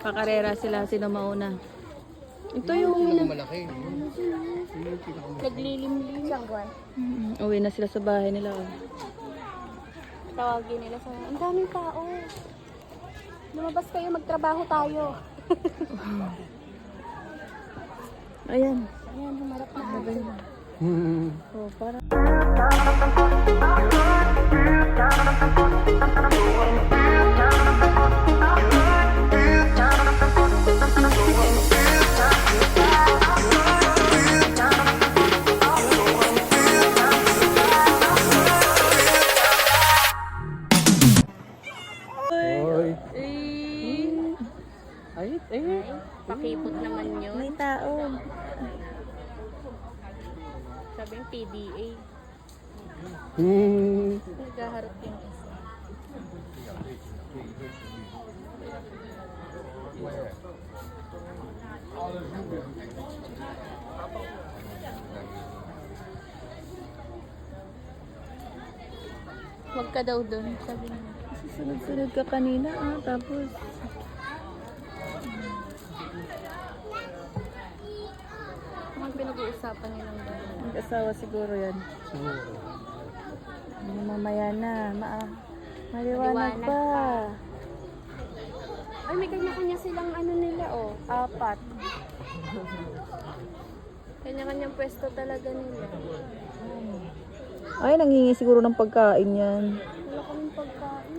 Pakarera sila, sino mauna. Ito yung... Malaki. Naglilimlim. Sangguan. Uwi na sila sa bahay nila. Oh. Tawagin nila sa... Ang daming tao. Lumabas kayo, magtrabaho tayo. Ayan. Ayan, humarap na ako. Oh, para. Hoy. Pakipot naman yun. May tao. Sabi yung PDA. Naghaharap yung isa. Huwag ka daw doon, sabi niya. Sunod-sunod ka kanina tapos. Ang pinag-uusapan nilang dalawa. Mag-asawa siguro yan. Mamaya na. Maliwanag pa. Ay, may kanya-kanya silang ano nila, oh. 4. Kanya-kanyang pwesto talaga nila. Ay, nangingi siguro ng pagkain yan. Wala kaming pagkain.